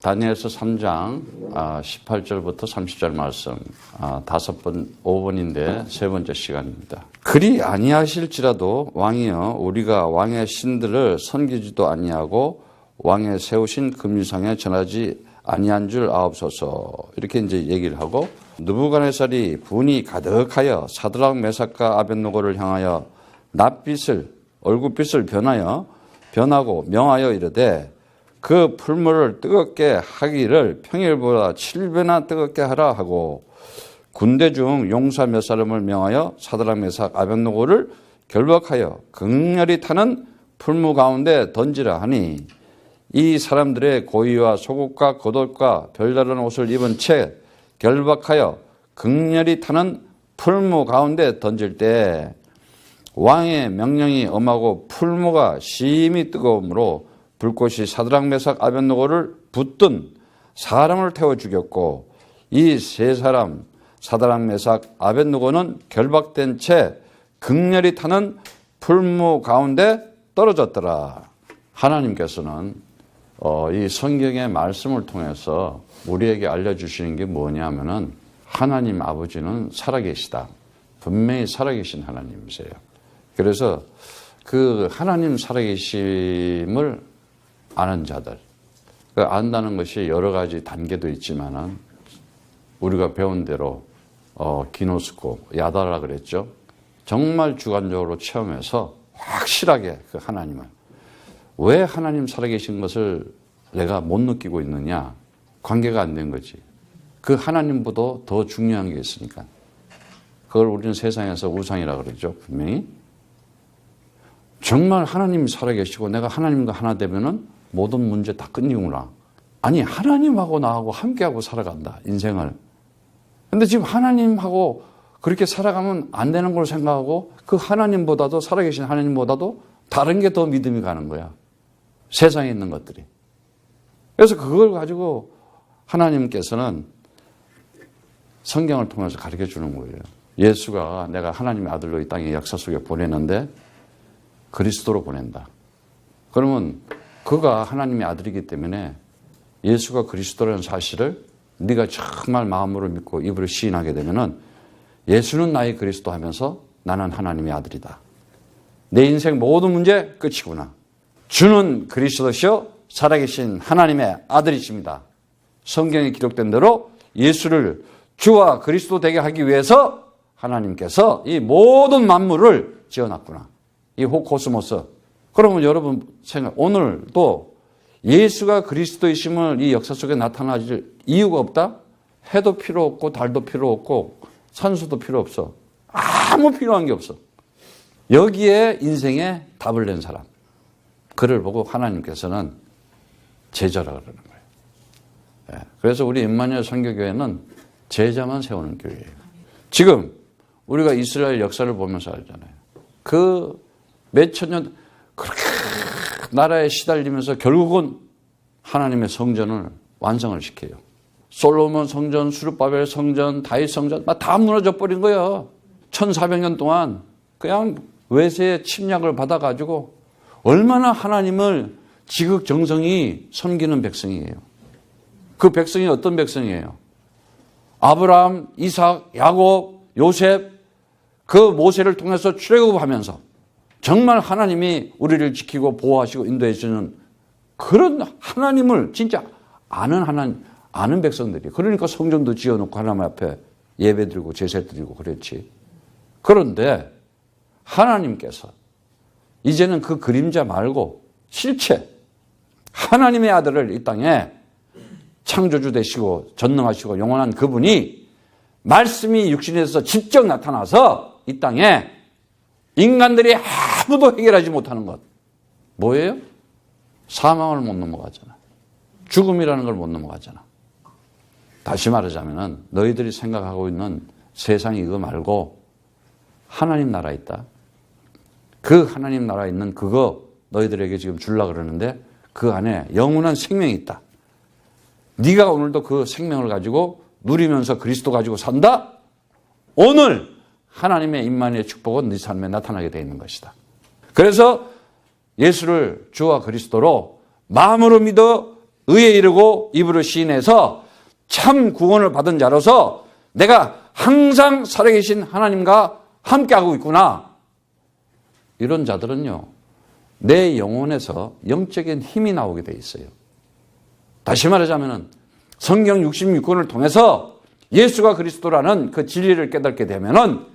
다니엘서 3장 18절부터 30절 말씀 5번인데 세 번째 시간입니다. 그리 아니하실지라도 왕이여 우리가 왕의 신들을 섬기지도 아니하고 왕의 세우신 금유상에 전하지 아니한 줄 아옵소서. 이렇게 이제 얘기를 하고 느부갓네살이 분이 가득하여 사드락 메삭과 아벳느고를 향하여 낯빛을 얼굴빛을 변하고 명하여 이르되 그 풀물을 뜨겁게 하기를 평일보다 7배나 뜨겁게 하라 하고 군대 중 용사 몇 사람을 명하여 사드락 메삭 아벳느고를 결박하여 극렬히 타는 풀무 가운데 던지라 하니 이 사람들의 고의와 속옷과 겉옷과 별다른 옷을 입은 채 결박하여 극렬히 타는 풀무 가운데 던질 때 왕의 명령이 엄하고 풀무가 심히 뜨거우므로 불꽃이 사드락 메삭 아벳느고를 붙든 사람을 태워 죽였고 이 세 사람 사드락 메삭 아벳느고는 결박된 채 극렬히 타는 풀무 가운데 떨어졌더라. 하나님께서는 이 성경의 말씀을 통해서 우리에게 알려주시는 게 뭐냐면은 하나님 아버지는 살아계시다. 분명히 살아계신 하나님이세요. 그래서 그 하나님 살아계심을 아는 자들, 안다는 것이 여러 가지 단계도 있지만은 우리가 배운 대로 기노스코, 야다라 그랬죠. 정말 주관적으로 체험해서 확실하게 그 하나님을 왜 하나님 살아계신 것을 내가 못 느끼고 있느냐? 관계가 안 된 거지. 그 하나님보다 더 중요한 게 있으니까. 그걸 우리는 세상에서 우상이라고 그러죠. 분명히. 정말 하나님이 살아계시고 내가 하나님과 하나 되면은 모든 문제 다 끝이구나. 아니, 하나님하고 나하고 함께하고 살아간다, 인생을. 근데 지금 하나님하고 그렇게 살아가면 안 되는 걸 생각하고 그 하나님보다도, 살아계신 하나님보다도 다른 게 더 믿음이 가는 거야. 세상에 있는 것들이. 그래서 그걸 가지고 하나님께서는 성경을 통해서 가르쳐 주는 거예요. 예수가 내가 하나님의 아들로 이 땅의 역사 속에 보내는데 그리스도로 보낸다. 그러면 그가 하나님의 아들이기 때문에 예수가 그리스도라는 사실을 네가 정말 마음으로 믿고 입으로 시인하게 되면은 예수는 나의 그리스도 하면서 나는 하나님의 아들이다. 내 인생 모든 문제 끝이구나. 주는 그리스도시요 살아계신 하나님의 아들이십니다. 성경에 기록된 대로 예수를 주와 그리스도 되게 하기 위해서 하나님께서 이 모든 만물을 지어놨구나. 이 호코스모스. 그러면 여러분 생각, 오늘도 예수가 그리스도이심을 이 역사 속에 나타나질 이유가 없다? 해도 필요 없고 달도 필요 없고 산소도 필요 없어. 아무 필요한 게 없어. 여기에 인생에 답을 낸 사람. 그를 보고 하나님께서는 제자라 그러는 거예요. 그래서 우리 임마누엘 선교교회는 제자만 세우는 교회예요. 지금 우리가 이스라엘 역사를 보면서 알잖아요. 그 몇천 년 그렇게 나라에 시달리면서 결국은 하나님의 성전을 완성을 시켜요. 솔로몬 성전, 수르바벨 성전, 다윗 성전 다 무너져 버린 거예요. 1400년 동안 그냥 외세의 침략을 받아가지고 얼마나 하나님을 지극정성히 섬기는 백성이에요. 그 백성이 어떤 백성이에요? 아브라함, 이삭, 야곱, 요셉, 그 모세를 통해서 출애굽하면서 정말 하나님이 우리를 지키고 보호하시고 인도해 주는 그런 하나님을 진짜 아는 백성들이. 그러니까 성전도 지어놓고 하나님 앞에 예배드리고 제사드리고 그랬지. 그런데 하나님께서 이제는 그 그림자 말고 실체 하나님의 아들을 이 땅에 창조주 되시고 전능하시고 영원한 그분이 말씀이 육신에서 직접 나타나서 이 땅에 인간들이 아무도 해결하지 못하는 것. 뭐예요? 사망을 못 넘어가잖아. 죽음이라는 걸 못 넘어가잖아. 다시 말하자면 너희들이 생각하고 있는 세상이 이거 말고 하나님 나라 있다. 그 하나님 나라에 있는 그거 너희들에게 지금 주려고 그러는데 그 안에 영원한 생명이 있다. 네가 오늘도 그 생명을 가지고 누리면서 그리스도 가지고 산다? 오늘 하나님의 임마누엘의 축복은 네 삶에 나타나게 되어 있는 것이다. 그래서 예수를 주와 그리스도로 마음으로 믿어 의에 이르고 입으로 시인해서 참 구원을 받은 자로서 내가 항상 살아계신 하나님과 함께하고 있구나. 이런 자들은요, 내 영혼에서 영적인 힘이 나오게 돼 있어요. 다시 말하자면 성경 66권을 통해서 예수가 그리스도라는 그 진리를 깨닫게 되면은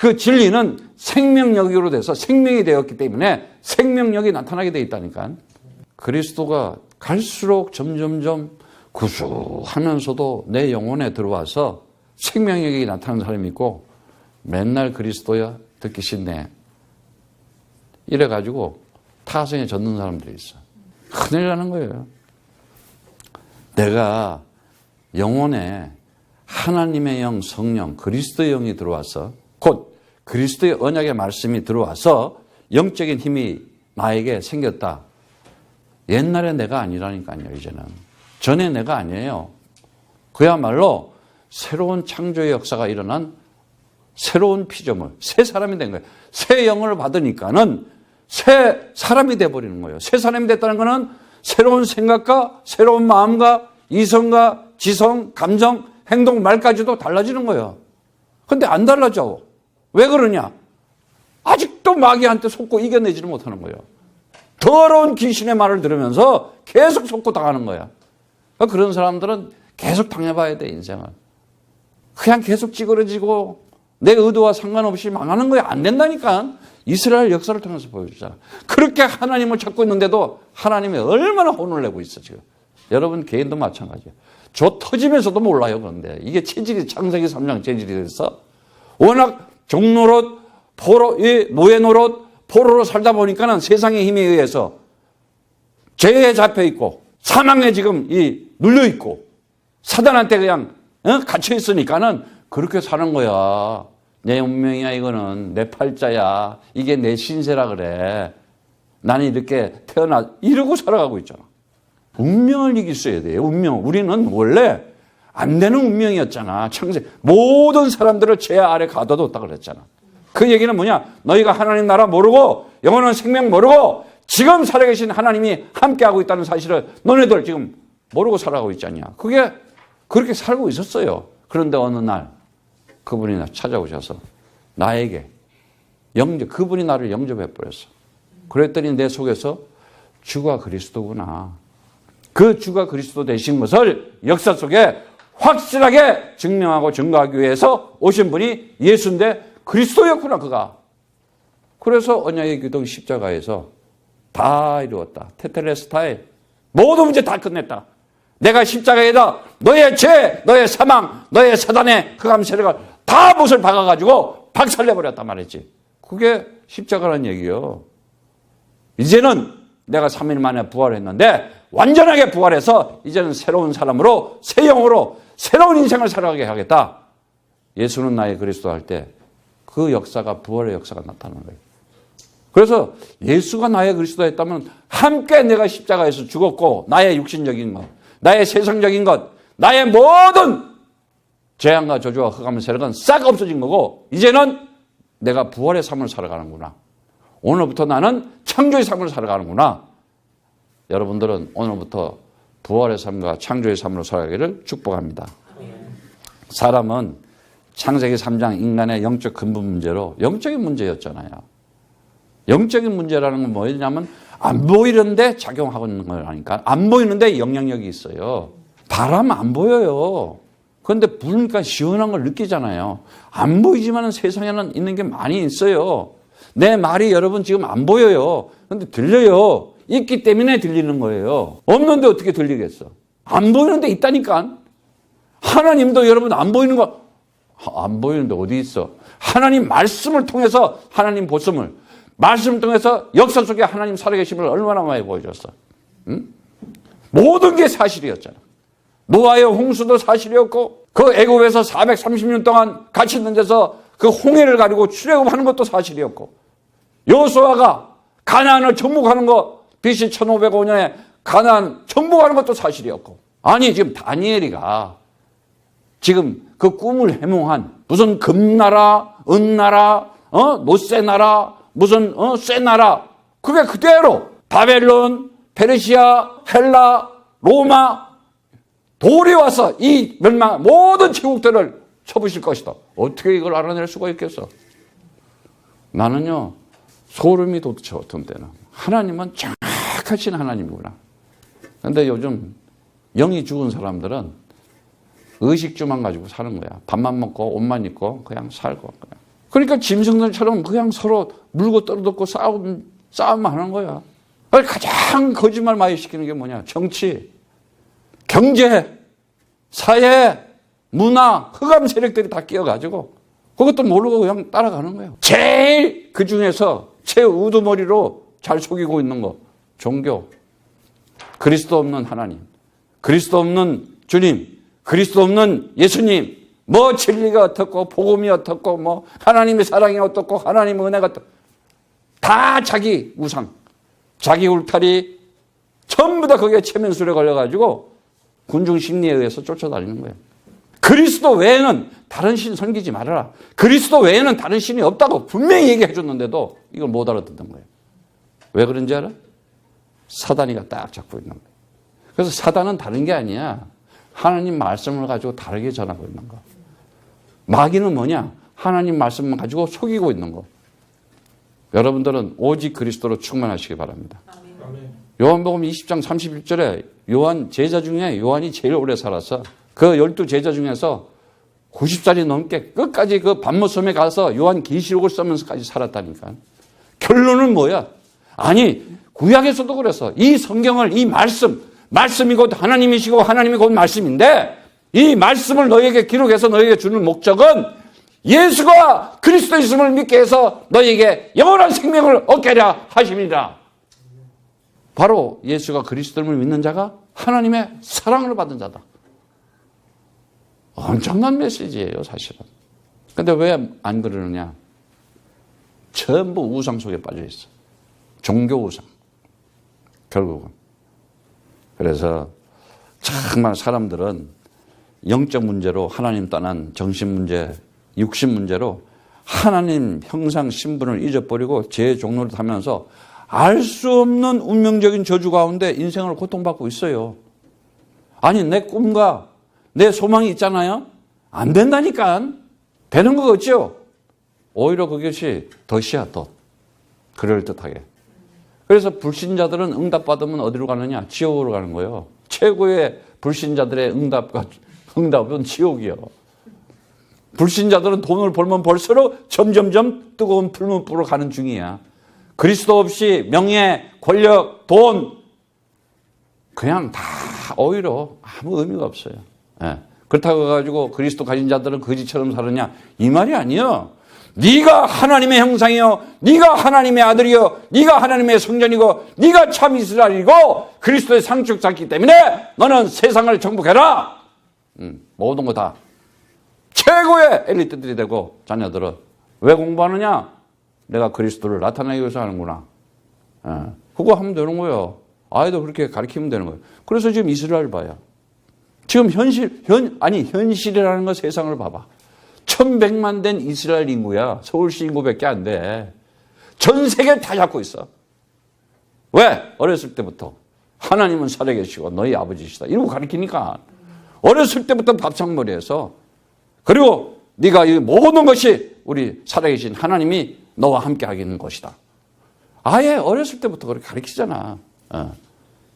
그 진리는 생명력으로 돼서 생명이 되었기 때문에 생명력이 나타나게 돼 있다니까. 그리스도가 갈수록 점점점 구수하면서도 내 영혼에 들어와서 생명력이 나타나는 사람이 있고, 맨날 그리스도야 듣기 싫네 이래가지고 타성에 젖는 사람들이 있어. 큰일 나는 거예요. 내가 영혼에 하나님의 영, 성령, 그리스도의 영이 들어와서, 곧 그리스도의 언약의 말씀이 들어와서 영적인 힘이 나에게 생겼다. 옛날에 내가 아니라니까요. 이제는 전에 내가 아니에요. 그야말로 새로운 창조의 역사가 일어난 새로운 피조물, 새 사람이 된 거예요. 새 영을 받으니까는 새 사람이 돼버리는 거예요. 새 사람이 됐다는 것은 새로운 생각과 새로운 마음과 이성과 지성, 감정, 행동, 말까지도 달라지는 거예요. 근데 안 달라져. 왜 그러냐? 아직도 마귀한테 속고 이겨내지를 못하는 거예요. 더러운 귀신의 말을 들으면서 계속 속고 당하는 거야. 그런 사람들은 계속 당해봐야 돼, 인생을. 그냥 계속 찌그러지고 내 의도와 상관없이 망하는 거야. 안 된다니까. 이스라엘 역사를 통해서 보여주잖아. 그렇게 하나님을 찾고 있는데도 하나님이 얼마나 혼을 내고 있어, 지금. 여러분 개인도 마찬가지야. 저 터지면서도 몰라요. 그런데 이게 체질이 창세기 3장 체질이 돼서 워낙 종노릇, 포로, 노예 노릇, 포로로 살다 보니까는 세상의 힘에 의해서 죄에 잡혀 있고 사망에 지금 눌려 있고 사단한테 그냥 갇혀 있으니까는 그렇게 사는 거야. 내 운명이야, 이거는. 내 팔자야. 이게 내 신세라 그래. 나는 이렇게 이러고 살아가고 있잖아. 운명을 이길 수 있어야 돼요. 운명. 우리는 원래 안 되는 운명이었잖아. 모든 사람들을 죄 아래 가둬뒀다 그랬잖아. 그 얘기는 뭐냐? 너희가 하나님 나라 모르고 영원한 생명 모르고 지금 살아계신 하나님이 함께하고 있다는 사실을 너네들 지금 모르고 살아가고 있지 않냐. 그게 그렇게 살고 있었어요. 그런데 어느 날 그분이 찾아오셔서 나에게 그분이 나를 영접해 버렸어. 그랬더니 내 속에서 주가 그리스도구나. 그 주가 그리스도 되신 것을 역사 속에 확실하게 증명하고 증거하기 위해서 오신 분이 예수인데 그리스도였구나, 그가. 그래서 언약의 기둥 십자가에서 다 이루었다. 테텔레스타이. 모든 문제 다 끝냈다. 내가 십자가에다 너의 죄, 너의 사망, 너의 사단의 흑암 세력을 다 못을 박아가지고 박살내버렸단 말이지. 그게 십자가라는 얘기요. 이제는 내가 3일 만에 부활했는데 완전하게 부활해서 이제는 새로운 사람으로, 새 영으로 새로운 인생을 살아가게 하겠다. 예수는 나의 그리스도 할 때 그 역사가, 부활의 역사가 나타나는 거예요. 그래서 예수가 나의 그리스도 했다면 함께 내가 십자가에서 죽었고 나의 육신적인 것, 나의 세상적인 것, 나의 모든 재앙과 저주와 흑암 세력은 싹 없어진 거고 이제는 내가 부활의 삶을 살아가는구나. 오늘부터 나는 창조의 삶을 살아가는구나. 여러분들은 오늘부터 부활의 삶과 창조의 삶으로 살아가기를 축복합니다. 사람은 창세기 3장 인간의 영적 근본 문제로 영적인 문제였잖아요. 영적인 문제라는 건 뭐냐면 안 보이는데 작용하고 있는 거라니까. 안 보이는데 영향력이 있어요. 바람 안 보여요. 그런데 부으니까 시원한 걸 느끼잖아요. 안 보이지만 세상에는 있는 게 많이 있어요. 내 말이 여러분 지금 안 보여요. 그런데 들려요. 있기 때문에 들리는 거예요. 없는데 어떻게 들리겠어? 안 보이는데 있다니까. 하나님도 여러분 안 보이는 거, 안 보이는데 어디 있어? 하나님 말씀을 통해서 하나님 보씀을, 말씀을 통해서 역사 속에 하나님 살아계심을 얼마나 많이 보여줬어. 응? 모든 게 사실이었잖아. 노아의 홍수도 사실이었고 그 애굽에서 430년 동안 갇혀 있는 데서 그 홍해를 가리고 출애굽하는 것도 사실이었고 여호수아가 가나안을 정복하는 거 BC 1505년에 가나안 정복하는 것도 사실이었고 아니 지금 다니엘이가 지금 그 꿈을 해몽한 무슨 금나라, 은나라, 노쇠나라, 무슨 쇠나라 그게 그대로 바벨론, 페르시아, 헬라 로마 돌이 와서 이 멸망 모든 제국들을 쳐부실 것이다. 어떻게 이걸 알아낼 수가 있겠어? 나는요 소름이 돋죠. 어떤 때는 하나님은 정확하신 하나님이구나. 그런데 요즘 영이 죽은 사람들은 의식주만 가지고 사는 거야. 밥만 먹고 옷만 입고 그냥 살고. 그러니까 짐승들처럼 그냥 서로 물고 떨어졌고 싸움만 하는 거야. 가장 거짓말 많이 시키는 게 뭐냐? 정치, 경제, 사회, 문화, 흑암 세력들이 다 끼어가지고 그것도 모르고 그냥 따라가는 거예요. 제일 그 중에서 최우두머리로 잘 속이고 있는 거 종교. 그리스도 없는 하나님, 그리스도 없는 주님, 그리스도 없는 예수님, 뭐 진리가 어떻고 복음이 어떻고 뭐 하나님의 사랑이 어떻고 하나님의 은혜가 어떻고 다 자기 우상, 자기 울타리 전부 다 거기에 체면술에 걸려가지고 군중 심리에 의해서 쫓아다니는 거예요. 그리스도 외에는 다른 신 섬기지 말아라. 그리스도 외에는 다른 신이 없다고 분명히 얘기해 줬는데도 이걸 못 알아듣는 거예요. 왜 그런지 알아? 사단이가 딱 잡고 있는 거예요. 그래서 사단은 다른 게 아니야. 하나님 말씀을 가지고 다르게 전하고 있는 거. 마귀는 뭐냐? 하나님 말씀만 가지고 속이고 있는 거. 여러분들은 오직 그리스도로 충만하시기 바랍니다. 요한복음 20장 31절에 요한 제자 중에 요한이 제일 오래 살았어. 그 12 제자 중에서 90살이 넘게 끝까지 그 반모섬에 가서 요한 계시록을 쓰면서까지 살았다니까. 결론은 뭐야? 아니 구약에서도 그래서 이 성경을 이 말씀이 곧 하나님이시고 하나님이 곧 말씀인데 이 말씀을 너에게 기록해서 너에게 주는 목적은 예수가 그리스도 있음을 믿게 해서 너에게 영원한 생명을 얻게 하려 하심이라. 바로 예수가 그리스도를 믿는 자가 하나님의 사랑을 받은 자다. 엄청난 메시지예요, 사실은. 근데 왜 안 그러느냐? 전부 우상 속에 빠져 있어. 종교 우상. 결국은. 그래서 정말 사람들은 영적 문제로 하나님 떠난 정신 문제, 육신 문제로 하나님 형상 신분을 잊어버리고 제 종로를 타면서 알 수 없는 운명적인 저주 가운데 인생을 고통받고 있어요. 아니 내 꿈과 내 소망이 있잖아요. 안 된다니까. 되는 거 없죠. 오히려 그것이 덫이야, 덫. 그럴듯하게. 그래서 불신자들은 응답받으면 어디로 가느냐? 지옥으로 가는 거예요. 최고의 불신자들의 응답은 지옥이요. 불신자들은 돈을 벌면 벌수록 점점점 뜨거운 풀문불로 가는 중이야. 그리스도 없이 명예, 권력, 돈 그냥 다 오히려 아무 의미가 없어요. 네. 그렇다고 해가지고 그리스도 가진 자들은 거지처럼 살았냐? 이 말이 아니에요. 네가 하나님의 형상이요, 네가 하나님의 아들이요, 네가 하나님의 성전이고 네가 참 이스라엘이고 그리스도의 상축자이기 때문에 너는 세상을 정복해라. 모든 거 다 최고의 엘리트들이 되고 자녀들은 왜 공부하느냐? 내가 그리스도를 나타내기 위해서 하는구나. 그거 하면 되는 거예요. 아이도 그렇게 가르치면 되는 거예요. 그래서 지금 이스라엘 봐요. 지금 현실이라는 거 세상을 봐봐. 1100만 된 이스라엘 인구야. 서울시 인구밖에 안 돼. 전 세계를 다 잡고 있어. 왜? 어렸을 때부터 하나님은 살아계시고 너희 아버지시다. 이러고 가르치니까. 어렸을 때부터 밥상머리에서 그리고 네가 이 모든 것이 우리 살아계신 하나님이 너와 함께 하겠는 것이다. 아예 어렸을 때부터 그렇게 가르치잖아.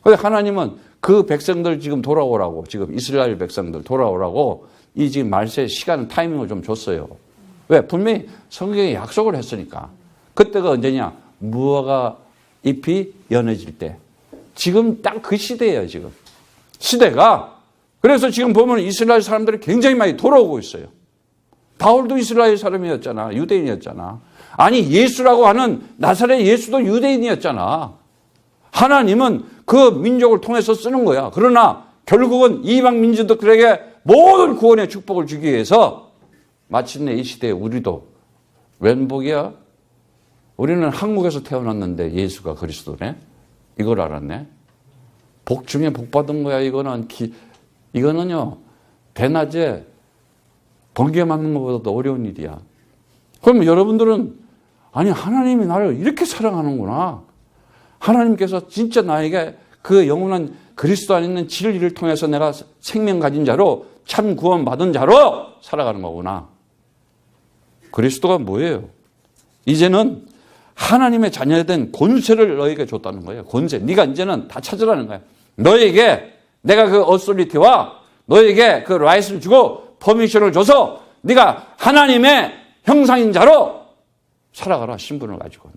그런데 하나님은 그 백성들 지금 돌아오라고, 지금 이스라엘 백성들 돌아오라고 이 지금 말세 시간 타이밍을 좀 줬어요. 왜? 분명히 성경에 약속을 했으니까. 그때가 언제냐? 무화과 잎이 연해질 때. 지금 딱 그 시대예요, 지금. 시대가. 그래서 지금 보면 이스라엘 사람들이 굉장히 많이 돌아오고 있어요. 바울도 이스라엘 사람이었잖아. 유대인이었잖아. 아니 예수라고 하는 나사렛 예수도 유대인이었잖아. 하나님은 그 민족을 통해서 쓰는 거야. 그러나 결국은 이방 민족들에게 모든 구원의 축복을 주기 위해서 마침내 이 시대에 우리도 웬 복이야? 우리는 한국에서 태어났는데 예수가 그리스도네? 이걸 알았네? 복 중에 복 받은 거야. 이거는요 대낮에 번개 맞는 것보다도 어려운 일이야. 그럼 여러분들은 아니 하나님이 나를 이렇게 사랑하는구나. 하나님께서 진짜 나에게 그 영원한 그리스도 안에 있는 진리를 통해서 내가 생명 가진 자로 참 구원 받은 자로 살아가는 거구나. 그리스도가 뭐예요? 이제는 하나님의 자녀된 권세를 너에게 줬다는 거예요. 권세. 네가 이제는 다 찾으라는 거야. 너에게 내가 그 어소리티와 너에게 그 라이트를 주고 퍼미션을 줘서 네가 하나님의 형상인 자로 살아가라. 신분을 가지고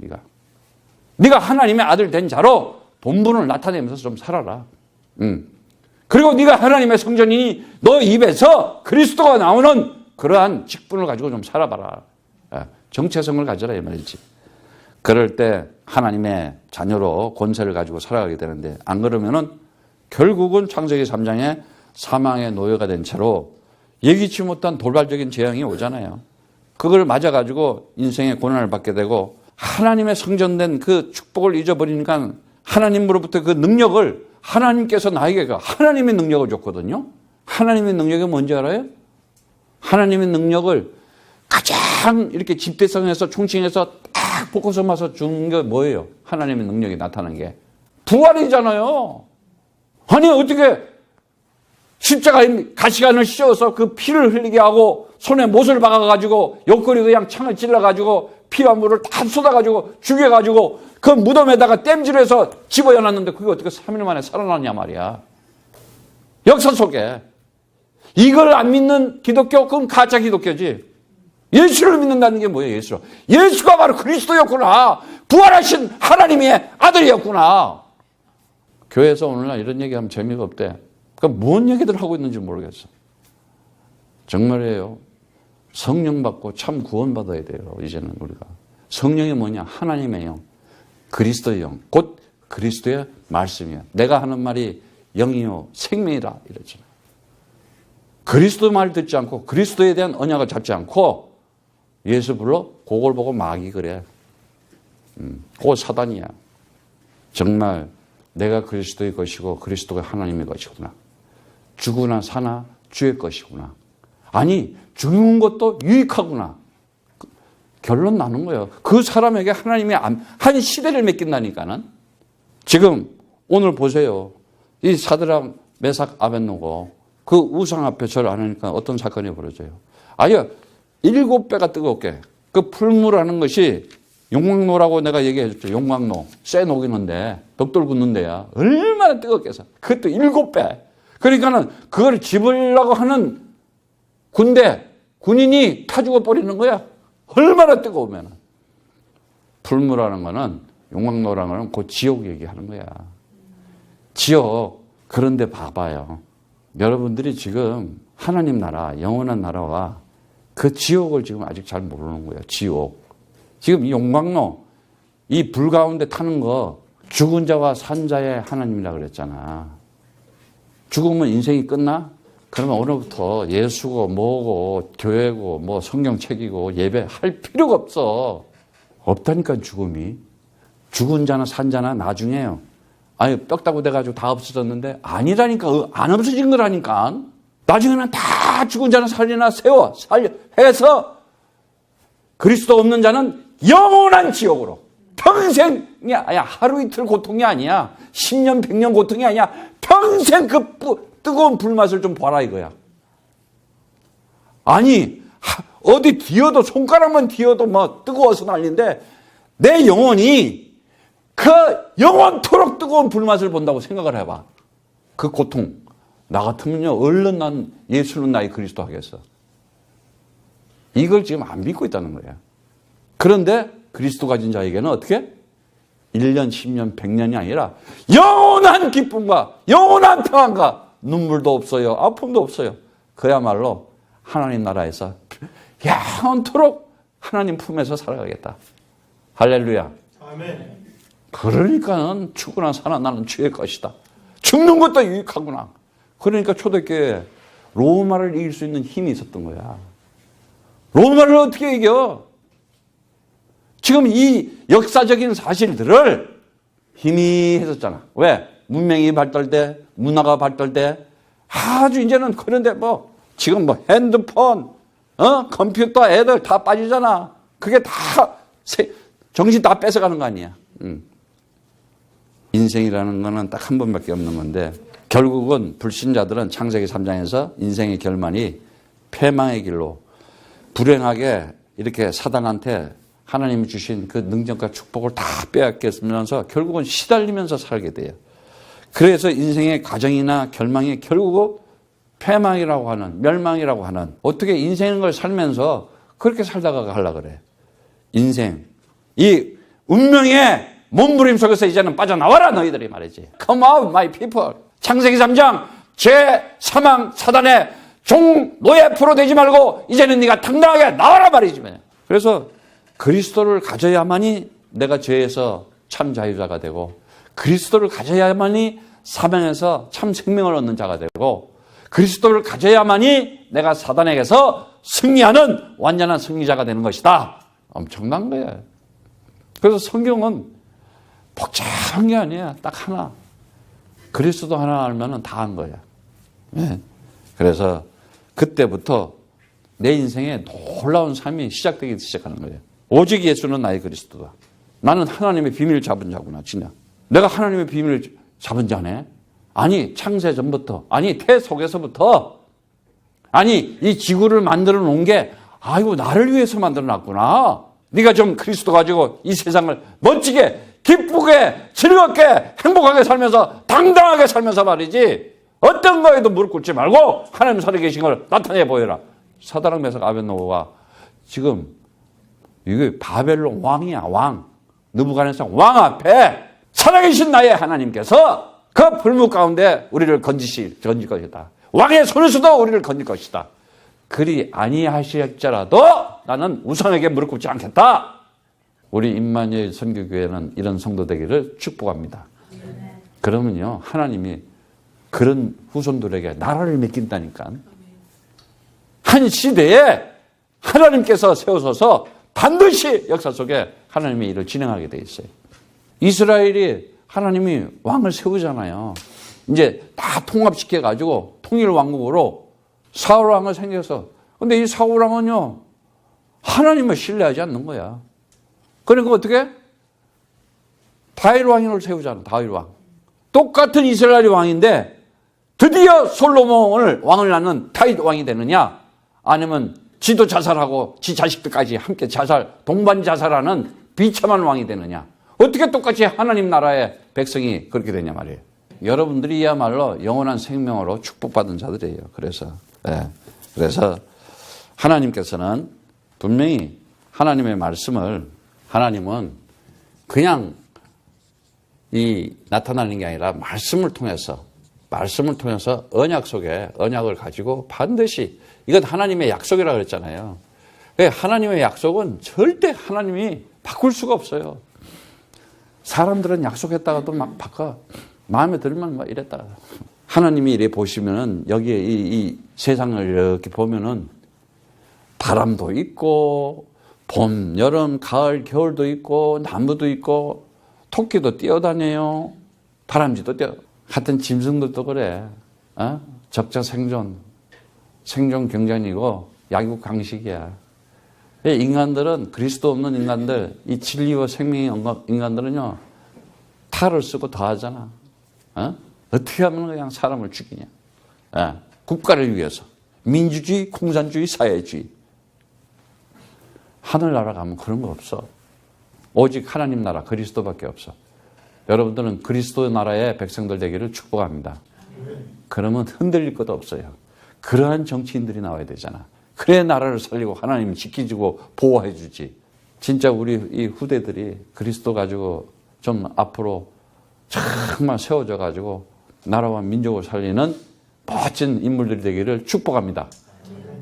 네가 하나님의 아들 된 자로 본분을 나타내면서 좀 살아라. 그리고 네가 하나님의 성전이니 너 입에서 그리스도가 나오는 그러한 직분을 가지고 좀 살아봐라. 정체성을 가져라 이 말이지. 그럴 때 하나님의 자녀로 권세를 가지고 살아가게 되는데 안 그러면은 결국은 창세기 3장에 사망의 노예가 된 채로 예기치 못한 돌발적인 재앙이 오잖아요. 그걸 맞아가지고 인생의 고난을 받게 되고 하나님의 성전된 그 축복을 잊어버리니까 하나님으로부터 그 능력을 하나님께서 나에게 하나님의 능력을 줬거든요. 하나님의 능력이 뭔지 알아요? 하나님의 능력을 가장 이렇게 집대성에서 총칭해서 딱 포커스 맞춰 준 게 뭐예요? 하나님의 능력이 나타난 게 부활이잖아요. 아니 어떻게 십자가에 가시관을 씌워서 그 피를 흘리게 하고 손에 못을 박아가지고 옆구리 그냥 창을 찔러가지고 피와 물을 다 쏟아가지고 죽여가지고 그 무덤에다가 땜질해서 집어여놨는데 그게 어떻게 3일 만에 살아났냐 말이야. 역사 속에. 이걸 안 믿는 기독교, 그건 가짜 기독교지. 예수를 믿는다는 게 뭐예요, 예수? 예수가 바로 그리스도였구나. 부활하신 하나님의 아들이었구나. 교회에서 오늘날 이런 얘기하면 재미가 없대. 그러니까 뭔 얘기들 하고 있는지 모르겠어. 정말이에요. 성령 받고 참 구원받아야 돼요, 이제는 우리가. 성령이 뭐냐? 하나님의 영, 그리스도의 영, 곧 그리스도의 말씀이야. 내가 하는 말이 영이요 생명이라 이러잖아. 그리스도 말 듣지 않고 그리스도에 대한 언약을 잡지 않고 예수 불러 그걸 보고 마귀 그래. 그거 사단이야. 정말 내가 그리스도의 것이고 그리스도가 하나님의 것이구나. 죽으나 사나 주의 것이구나. 아니 죽는 것도 유익하구나. 결론 나는 거예요. 그 사람에게 하나님이 한 시대를 맡긴다니까는. 지금 오늘 보세요. 이 사드락 메삭 아벳노고 그 우상 앞에 절 안 하니까 어떤 사건이 벌어져요. 아예 7배가 뜨겁게 그 풀무라는 것이 용광로라고 내가 얘기해줬죠. 용광로 쇠 녹이는데 벽돌 굽는 데야. 얼마나 뜨겁게 해서 그것도 7배. 그러니까는 그걸 집으려고 하는 군인이 타 죽어버리는 거야. 얼마나 뜨거우면. 풀무라는 거는 용광로라는 거는 그 지옥 얘기하는 거야. 지옥. 그런데 봐봐요. 여러분들이 지금 하나님 나라, 영원한 나라와 그 지옥을 지금 아직 잘 모르는 거예요. 지옥. 지금 이 용광로, 이 불 가운데 타는 거 죽은 자와 산 자의 하나님이라 그랬잖아. 죽으면 인생이 끝나? 그러면 오늘부터 예수고 뭐고 교회고 뭐 성경책이고 예배할 필요가 없어. 없다니까 죽음이. 죽은 자나 산 자나 나중에요. 아니 뼈다구 돼가지고 다 없어졌는데 아니라니까. 안 없어진 거라니까. 나중에는 다 죽은 자는 살리나 해서 그리스도 없는 자는 영원한 지옥으로 평생이 아니야. 하루 이틀 고통이 아니야. 10년 100년 고통이 아니야. 평생 그 뜨거운 불맛을 좀 봐라 이거야. 아니 어디 뒤어도 손가락만 뒤어도 뭐 뜨거워서 난리인데 내 영혼이 그 영원토록 뜨거운 불맛을 본다고 생각을 해봐. 그 고통. 나 같으면요 얼른 난 예수는 나의 그리스도 하겠어. 이걸 지금 안 믿고 있다는 거야. 그런데 그리스도 가진 자에게는 어떻게? 1년, 10년, 100년이 아니라 영원한 기쁨과 영원한 평안과 눈물도 없어요. 아픔도 없어요. 그야말로 하나님 나라에서 영원토록 하나님 품에서 살아가겠다. 할렐루야. 아멘. 그러니까는 죽으나 사나 나는 주의 것이다. 죽는 것도 유익하구나. 그러니까 초대교회에 로마를 이길 수 있는 힘이 있었던 거야. 로마를 어떻게 이겨? 지금 이 역사적인 사실들을 희미해졌잖아. 왜? 문명이 발달돼, 문화가 발달돼, 아주 이제는 그런데 뭐, 지금 뭐 핸드폰, 컴퓨터 애들 다 빠지잖아. 그게 다, 정신 다 뺏어가는 거 아니야. 인생이라는 거는 딱 한 번밖에 없는 건데, 결국은 불신자들은 창세기 3장에서 인생의 결말이 패망의 길로 불행하게 이렇게 사단한테 하나님이 주신 그 능력과 축복을 다 빼앗겼으면서 결국은 시달리면서 살게 돼요. 그래서 인생의 과정이나 결망이 결국은 패망이라고 하는, 멸망이라고 하는, 어떻게 인생을 살면서 그렇게 살다가 가려고 그래. 인생. 이 운명의 몸부림 속에서 이제는 빠져나와라 너희들이 말이지. Come out my people. 창세기 3장 제3왕 사단의 종 노예 프로 되지 말고 이제는 네가 당당하게 나와라 말이지. 그래서 그리스도를 가져야만이 내가 죄에서 참 자유자가 되고 그리스도를 가져야만이 사명에서 참 생명을 얻는 자가 되고 그리스도를 가져야만이 내가 사단에게서 승리하는 완전한 승리자가 되는 것이다. 엄청난 거예요. 그래서 성경은 복잡한 게 아니야. 딱 하나. 그리스도 하나 알면 다 한 거야. 네. 그래서 그때부터 내 인생에 놀라운 삶이 시작되기 시작하는 거예요. 오직 예수는 나의 그리스도다. 나는 하나님의 비밀을 잡은 자구나. 진짜. 내가 하나님의 비밀을 잡은 자네. 아니 창세 전부터, 아니 태 속에서부터, 아니 이 지구를 만들어 놓은 게 아이고 나를 위해서 만들어 놨구나. 네가 좀 그리스도 가지고 이 세상을 멋지게 기쁘게 즐겁게 행복하게 살면서 당당하게 살면서 말이지 어떤 거에도 무릎 꿇지 말고 하나님 살아계신 걸 나타내 보여라. 사드락 메삭 아벳노고가 지금 이게 바벨론 왕이야. 왕. 느부갓네살 왕 앞에 살아계신 나의 하나님께서 그 불무 가운데 우리를 건질 것이다. 왕의 손에서도 우리를 건질 것이다. 그리 아니하실지라도 나는 우상에게 무릎 꿇지 않겠다. 우리 임마누엘 선교교회는 이런 성도 되기를 축복합니다. 그러면요 하나님이 그런 후손들에게 나라를 맡긴다니까. 한 시대에 하나님께서 세우셔서 반드시 역사 속에 하나님의 일을 진행하게 돼 있어요. 이스라엘이 하나님이 왕을 세우잖아요. 이제 다 통합시켜가지고 통일왕국으로 사울왕을 생겨서. 근데 이 사울왕은요 하나님을 신뢰하지 않는 거야. 그러니까 어떻게? 다윗왕을 세우잖아. 다윗왕. 똑같은 이스라엘이 왕인데 드디어 솔로몬을 왕을 낳는 다윗왕이 되느냐, 아니면 지도 자살하고 지 자식들까지 함께 동반 자살하는 비참한 왕이 되느냐. 어떻게 똑같이 하나님 나라의 백성이 그렇게 되냐 말이에요. 여러분들이야말로 영원한 생명으로 축복받은 자들이에요. 그래서 하나님께서는 분명히 하나님의 말씀을, 하나님은 그냥 나타나는 게 아니라 말씀을 통해서 언약 속에 언약을 가지고 반드시, 이건 하나님의 약속이라고 그랬잖아요. 하나님의 약속은 절대 하나님이 바꿀 수가 없어요. 사람들은 약속했다가도 막 바꿔. 마음에 들면 막 이랬다가. 하나님이 이래 보시면은 여기에 이 세상을 이렇게 보면은 바람도 있고 봄, 여름, 가을, 겨울도 있고 나무도 있고 토끼도 뛰어다녀요. 다람쥐도 하여튼 짐승들도 그래. 적자 생존 경쟁이고 약육 강식이야. 인간들은, 그리스도 없는 인간들, 이 진리와 생명의 인간들은요 탈을 쓰고 더하잖아. 어떻게 하면 그냥 사람을 죽이냐. 국가를 위해서. 민주주의, 공산주의, 사회주의. 하늘나라 가면 그런 거 없어. 오직 하나님 나라, 그리스도밖에 없어. 여러분들은 그리스도 나라의 백성들 되기를 축복합니다. 그러면 흔들릴 것도 없어요. 그러한 정치인들이 나와야 되잖아. 그래 나라를 살리고 하나님을 지키고 보호해 주지. 진짜 우리 이 후대들이 그리스도 가지고 좀 앞으로 정말 세워져 가지고 나라와 민족을 살리는 멋진 인물들이 되기를 축복합니다.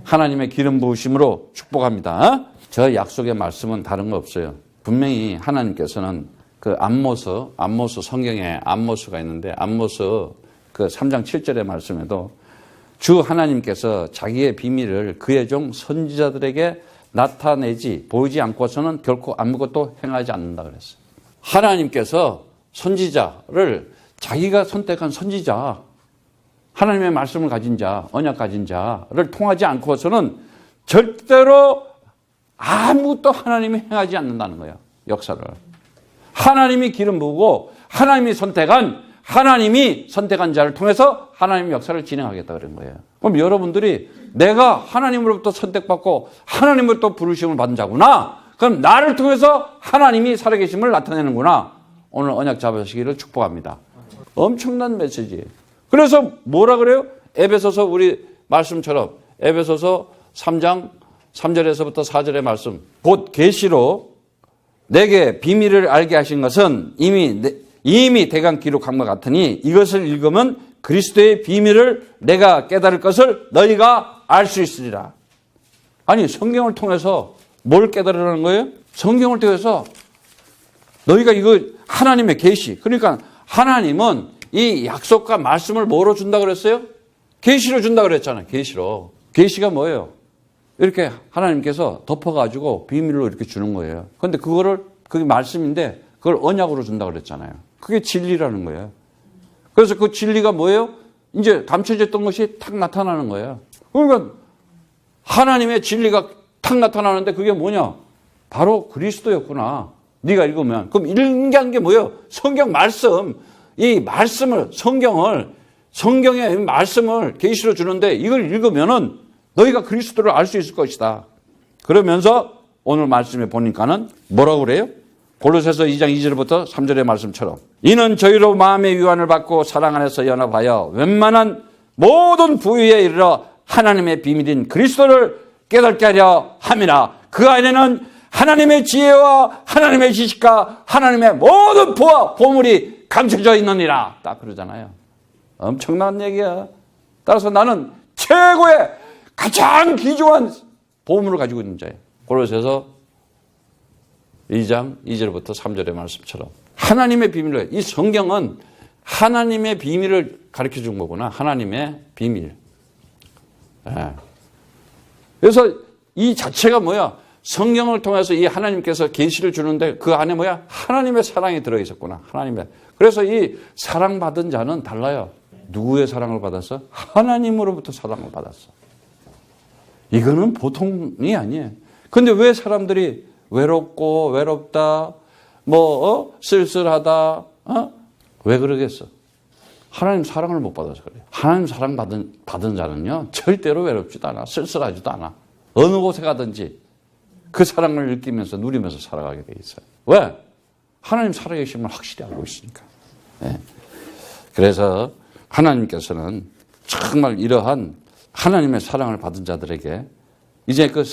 하나님의 기름 부으심으로 축복합니다. 저 약속의 말씀은 다른 거 없어요. 분명히 하나님께서는 그 암모스 성경에 암모스가 있는데 암모스 그 3장 7절의 말씀에도 주 하나님께서 자기의 비밀을 그의 종 선지자들에게 나타내지 보이지 않고서는 결코 아무것도 행하지 않는다 그랬어요. 하나님께서 선지자를 자기가 선택한 선지자, 하나님의 말씀을 가진 자, 언약 가진 자를 통하지 않고서는 절대로 아무것도 하나님이 행하지 않는다는 거예요. 역사를. 하나님이 기름 부으고 하나님이 선택한 하나님이 선택한 자를 통해서 하나님의 역사를 진행하겠다 그런 거예요. 그럼 여러분들이 내가 하나님으로부터 선택받고 하나님으로부터 부르심을 받은 자구나. 그럼 나를 통해서 하나님이 살아계심을 나타내는구나. 오늘 언약 잡으시기를 축복합니다. 엄청난 메시지예요. 그래서 뭐라 그래요? 에베소서 우리 말씀처럼 에베소서 3장 3절에서부터 4절의 말씀. 곧 계시로 내게 비밀을 알게 하신 것은 이미 대강 기록한 것 같으니 이것을 읽으면 그리스도의 비밀을 내가 깨달을 것을 너희가 알 수 있으리라. 아니 성경을 통해서 뭘 깨달으라는 거예요? 성경을 통해서 너희가 이거 하나님의 계시. 그러니까 하나님은 이 약속과 말씀을 뭐로 준다 그랬어요? 계시로 준다 그랬잖아요. 계시로. 계시가 뭐예요? 이렇게 하나님께서 덮어가지고 비밀로 이렇게 주는 거예요. 그런데 그게 말씀인데 그걸 언약으로 준다 그랬잖아요. 그게 진리라는 거예요. 그래서 그 진리가 뭐예요? 이제 감춰졌던 것이 탁 나타나는 거예요. 그러니까 하나님의 진리가 탁 나타나는데 그게 뭐냐? 바로 그리스도였구나. 네가 읽으면. 그럼 읽는 게 뭐예요? 성경 말씀. 이 말씀을, 성경의 말씀을 계시로 주는데 이걸 읽으면은 너희가 그리스도를 알 수 있을 것이다. 그러면서 오늘 말씀에 보니까는 뭐라고 그래요? 골로새서 2장 2절부터 3절의 말씀처럼 이는 저희로 마음의 위안을 받고 사랑 안에서 연합하여 웬만한 모든 부유에 이르러 하나님의 비밀인 그리스도를 깨닫게 하려 함이라. 그 안에는 하나님의 지혜와 하나님의 지식과 하나님의 모든 부와 보물이 감춰져 있느니라. 딱 그러잖아요. 엄청난 얘기야. 따라서 나는 최고의 가장 귀중한 보물을 가지고 있는 자예요. 골로새서 2장 2절부터 3절의 말씀처럼 하나님의 비밀을, 이 성경은 하나님의 비밀을 가르쳐 준 거구나. 하나님의 비밀. 예. 그래서 이 자체가 뭐야? 성경을 통해서 이 하나님께서 계시를 주는데 그 안에 뭐야? 하나님의 사랑이 들어있었구나. 하나님의. 그래서 이 사랑받은 자는 달라요. 누구의 사랑을 받았어? 하나님으로부터 사랑을 받았어. 이거는 보통이 아니에요. 근데 왜 사람들이 외롭다, 쓸쓸하다, 왜 그러겠어? 하나님 사랑을 못 받아서 그래요. 하나님 사랑 받은 자는요, 절대로 외롭지도 않아, 쓸쓸하지도 않아. 어느 곳에 가든지 그 사랑을 느끼면서 누리면서 살아가게 돼 있어요. 왜? 하나님 살아계심을 확실히 알고 있으니까. 네. 그래서 하나님께서는 정말 이러한 하나님의 사랑을 받은 자들에게 이제 그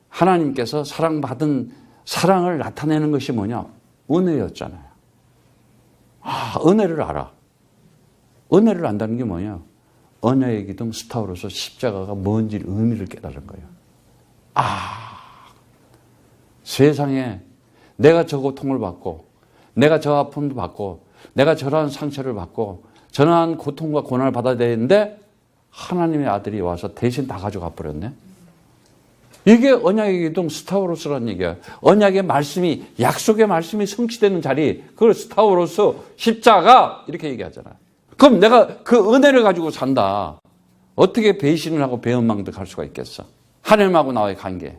하나님께서 사랑받은 사랑을 나타내는 것이 뭐냐? 은혜였잖아요. 은혜를 알아. 은혜를 안다는 게 뭐냐? 언약의 기둥 스타우로서 십자가가 뭔지 의미를 깨달은 거예요. 세상에 내가 저 고통을 받고 내가 저 아픔도 받고 내가 저러한 상처를 받고 저러한 고통과 고난을 받아야 되는데 하나님의 아들이 와서 대신 다 가져가 버렸네. 이게 언약의 기둥 스타우로스라는 얘기야. 언약의 말씀이, 약속의 말씀이 성취되는 자리, 그걸 스타우로스 십자가 이렇게 얘기하잖아요. 그럼 내가 그 은혜를 가지고 산다. 어떻게 배신을 하고 배은망덕할 수가 있겠어? 하나님하고 나와의 관계.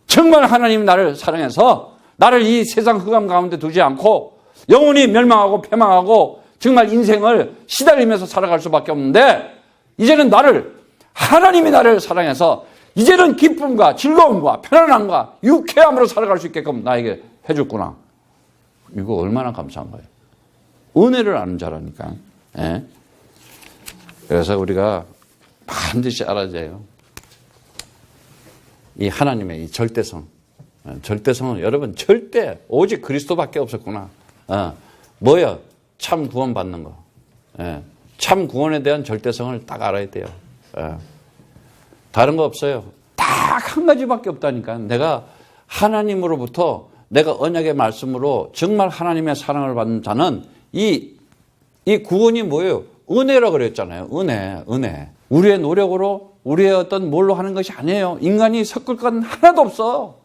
정말 하나님 나를 사랑해서 나를 이 세상 흑암 가운데 두지 않고 영원히 멸망하고 패망하고 정말 인생을 시달리면서 살아갈 수밖에 없는데 이제는 하나님이 나를 사랑해서 이제는 기쁨과 즐거움과 편안함과 유쾌함으로 살아갈 수 있게끔 나에게 해줬구나. 이거 얼마나 감사한 거예요. 은혜를 아는 자라니까. 예? 그래서 우리가 반드시 알아야 돼요. 이 하나님의 이 절대성. 절대성은 여러분 절대 오직 그리스도밖에 없었구나. 뭐야? 참 구원 받는 거. 예. 참 구원에 대한 절대성을 딱 알아야 돼요. 예. 다른 거 없어요. 딱 한 가지밖에 없다니까. 내가 하나님으로부터 내가 언약의 말씀으로 정말 하나님의 사랑을 받는 자는 이 구원이 뭐예요? 은혜라고 그랬잖아요. 은혜. 우리의 노력으로 우리의 어떤 뭘로 하는 것이 아니에요. 인간이 섞을 건 하나도 없어.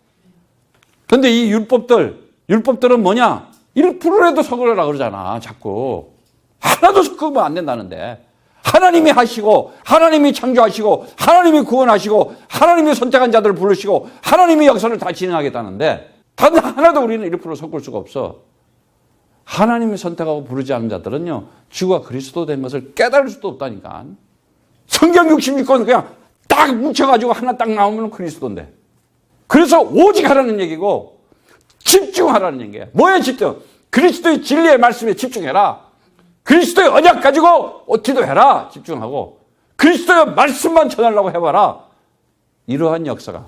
그런데 이 율법들은 뭐냐? 1%라도 섞으려고 그러잖아. 자꾸. 하나도 섞으면 안 된다는데. 하나님이 하시고 하나님이 창조하시고 하나님이 구원하시고 하나님이 선택한 자들을 부르시고 하나님이 역사를 다 진행하겠다는데 단 하나도 우리는 1% 섞을 수가 없어. 하나님이 선택하고 부르지 않은 자들은요, 주가 그리스도 된 것을 깨달을 수도 없다니까. 성경 66권 그냥 딱 뭉쳐가지고 하나 딱 나오면 그리스도인데. 그래서 오직 하라는 얘기고, 집중하라는 얘기예요. 뭐에 집중? 그리스도의 진리의 말씀에 집중해라. 그리스도의 언약 가지고 기도해라. 집중하고. 그리스도의 말씀만 전하려고 해봐라. 이러한 역사가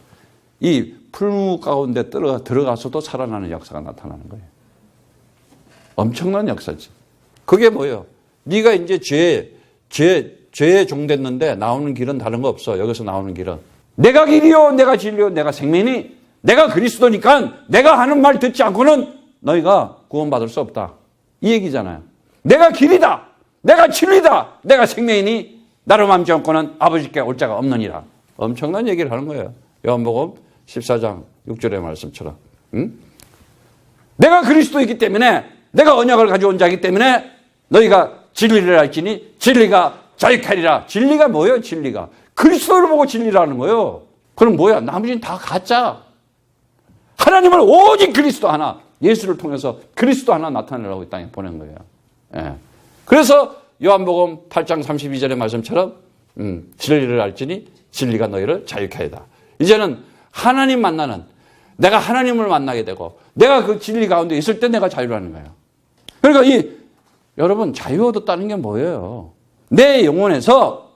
이 풀무 가운데 들어가서도 살아나는 역사가 나타나는 거예요. 엄청난 역사지. 그게 뭐예요? 네가 이제 죄에 종됐는데 나오는 길은 다른 거 없어. 여기서 나오는 길은 내가 길이요, 내가 진리요, 내가 생명이니, 내가 그리스도니까 내가 하는 말 듣지 않고는 너희가 구원받을 수 없다. 이 얘기잖아요. 내가 길이다, 내가 진리다, 내가 생명이니 나를 맘지 않고는 아버지께 올 자가 없느니라. 엄청난 얘기를 하는 거예요. 요한복음 14장 6절의 말씀처럼. 응? 내가 그리스도이기 때문에, 내가 언약을 가져온 자이기 때문에 너희가 진리를 알지니 진리가 자유케 하리라. 진리가 뭐예요? 진리가 그리스도를 보고 진리라는 거예요. 그럼 뭐야? 나머지는 다 가짜. 하나님을 오직 그리스도 하나, 예수를 통해서 그리스도 하나 나타내라고 이 땅에 보낸 거예요. 예. 그래서 요한복음 8장 32절의 말씀처럼 진리를 알지니 진리가 너희를 자유케 하리라. 이제는 하나님 만나는, 내가 하나님을 만나게 되고 내가 그 진리 가운데 있을 때 내가 자유라는 거예요. 그러니까 여러분, 자유 얻었다는 게 뭐예요? 내 영혼에서,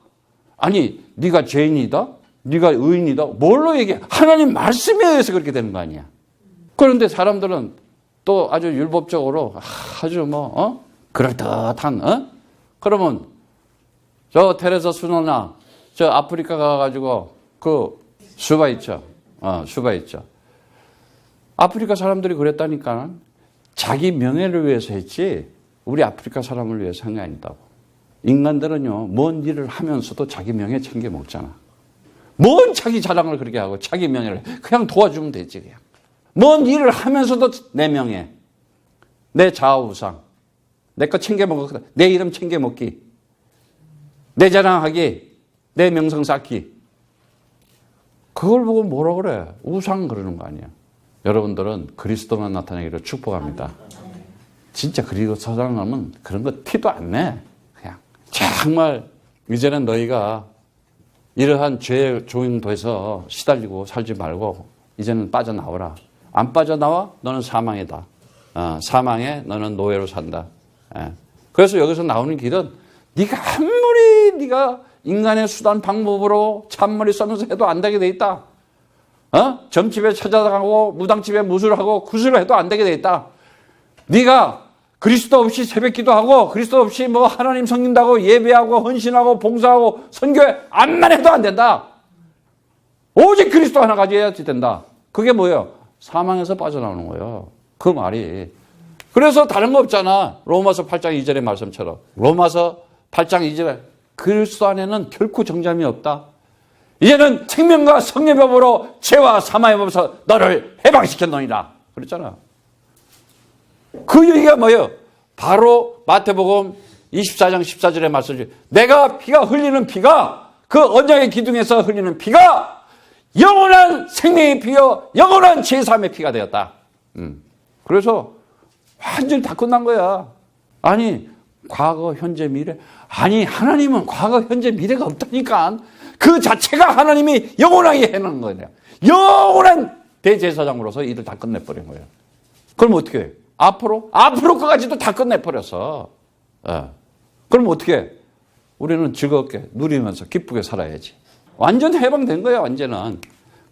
아니 네가 죄인이다, 네가 의인이다, 뭘로 얘기해? 하나님 말씀에 의해서 그렇게 되는 거 아니야. 그런데 사람들은 또 아주 율법적으로 아주 그럴듯한, 그러면 저 테레사 수노나 저 아프리카 가가지고 그 슈바 있죠. 슈바 있죠. 아프리카 사람들이 그랬다니까. 자기 명예를 위해서 했지 우리 아프리카 사람을 위해서 한 게 아니다고. 인간들은요, 뭔 일을 하면서도 자기 명예 챙겨 먹잖아. 뭔 자기 자랑을 그렇게 하고 자기 명예를 그냥 도와주면 되지. 그냥 뭔 일을 하면서도 내 명예, 내 좌우상, 내 거 챙겨 먹고, 내 이름 챙겨 먹기, 내 자랑하기, 내 명성 쌓기. 그걸 보고 뭐라 그래? 우상 그러는 거 아니야. 여러분들은 그리스도만 나타내기를 축복합니다. 진짜 그리고 서장하면 그런 거 티도 안 내. 그냥 정말 이제는 너희가 이러한 죄의 종돼서 시달리고 살지 말고 이제는 빠져나오라. 안 빠져나와? 너는 사망이다. 사망에 너는 노예로 산다. 그래서 여기서 나오는 길은 네가 아무리 네가 인간의 수단 방법으로 찬머리 써면서 해도 안 되게 돼 있다. 점집에 찾아가고 무당집에 무술하고 구슬을 해도 안 되게 돼 있다. 네가 그리스도 없이 새벽 기도하고 그리스도 없이 뭐 하나님 섬긴다고 예배하고 헌신하고 봉사하고 선교해 암만 해도 안 된다. 오직 그리스도 하나 가져야지 된다. 그게 뭐예요? 사망에서 빠져나오는 거예요. 그 말이. 그래서 다른 거 없잖아. 로마서 8장 2절의 말씀처럼. 로마서 8장 2절에 그리스도 안에는 결코 정잠이 없다. 이제는 생명과 성령의 법으로 죄와 사망의 법에서 너를 해방시켰노니라. 그랬잖아. 그 얘기가 뭐예요? 바로 마태복음 24장 14절의 말씀이죠. 내가 피가 흘리는 피가, 그 언약의 기둥에서 흘리는 피가 영원한 생명의 피요 영원한 제3의 피가 되었다. 그래서 완전히 다 끝난 거야. 아니 과거 현재 미래, 아니 하나님은 과거 현재 미래가 없다니까. 그 자체가 하나님이 영원하게 해놓은 거예요. 영원한 대제사장으로서 일을 다 끝내버린 거예요. 그럼 어떻게 해요? 앞으로 것까지도 다 끝내버렸어. 그럼 어떻게 해? 우리는 즐겁게 누리면서 기쁘게 살아야지. 완전 해방된 거야, 완전은.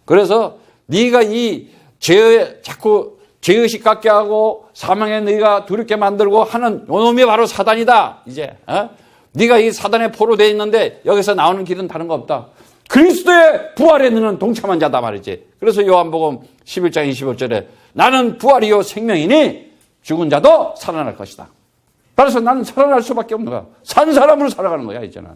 그래서 네가 이 죄에 자꾸 죄의식 갖게 하고 사망에 네가 두렵게 만들고 하는 요놈이 바로 사단이다. 이제 네가 이 사단의 포로 돼 있는데 여기서 나오는 길은 다른 거 없다. 그리스도의 부활에 너는 동참한 자다 말이지. 그래서 요한복음 11장 25절에 나는 부활이요 생명이니 죽은 자도 살아날 것이다. 따라서 나는 살아날 수밖에 없는 거야. 산 사람으로 살아가는 거야 이제는.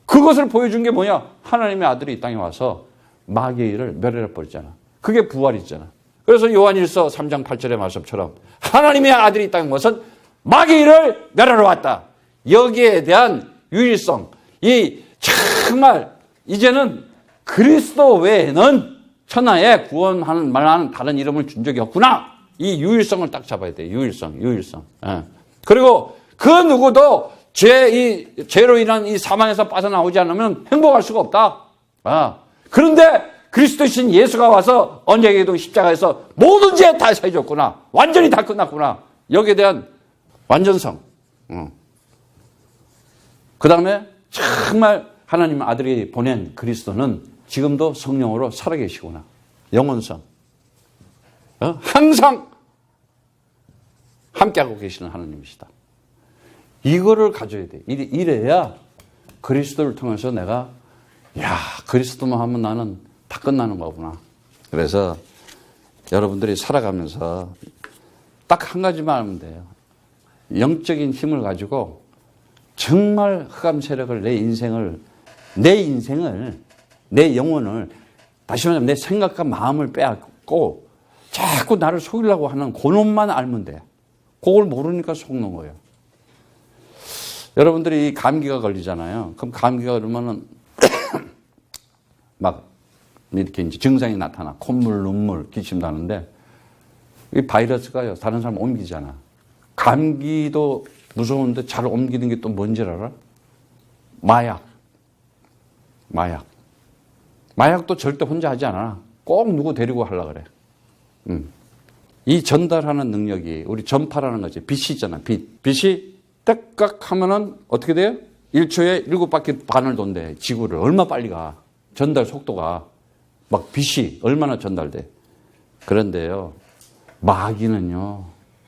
그것을 보여준 게 뭐냐? 하나님의 아들이 이 땅에 와서 마귀의 일을 멸해를 버렸잖아. 그게 부활이잖아. 그래서 요한일서 3장 8절의 말씀처럼 하나님의 아들이 이 땅에 와서 마귀의 일을 멸하러 왔다. 여기에 대한 유일성, 이 정말 이제는 그리스도 외에는 천하에 구원하는 말하는 다른 이름을 준 적이 없구나. 이 유일성을 딱 잡아야 돼. 유일성. 예. 그리고 그 누구도 죄로 인한 이 사망에서 빠져나오지 않으면 행복할 수가 없다. 그런데 그리스도신 예수가 와서 언약에도 십자가에서 모든 죄 다 사해줬구나. 완전히 다 끝났구나. 여기에 대한 완전성. 그 다음에 정말 하나님 아들이 보낸 그리스도는 지금도 성령으로 살아계시구나. 영원성. 항상 함께하고 계시는 하나님이시다. 이거를 가져야 돼. 이래야 그리스도를 통해서 내가 그리스도만 하면 나는 다 끝나는 거구나. 그래서 여러분들이 살아가면서 딱 한 가지만 하면 돼요. 영적인 힘을 가지고 정말 흑암 세력을 내 인생을, 내 영혼을, 다시 말하면 내 생각과 마음을 빼앗고 자꾸 나를 속이려고 하는 그놈만 알면 돼. 그걸 모르니까 속는 거예요. 여러분들이 감기가 걸리잖아요. 그럼 감기가 걸리면은 막 이렇게 이제 증상이 나타나. 콧물, 눈물, 기침 나는데 이 바이러스가요, 다른 사람 옮기잖아. 감기도 무서운데 잘 옮기는 게 또 뭔지 알아? 마약도 절대 혼자 하지 않아. 꼭 누구 데리고 하려고 그래. 이 전달하는 능력이 우리 전파라는 거지. 빛이 있잖아. 빛이 떼깍 하면은 어떻게 돼요? 1초에 7바퀴 반을 돈대. 지구를. 얼마 빨리 가. 전달 속도가. 막 빛이 얼마나 전달돼. 그런데요, 마귀는요,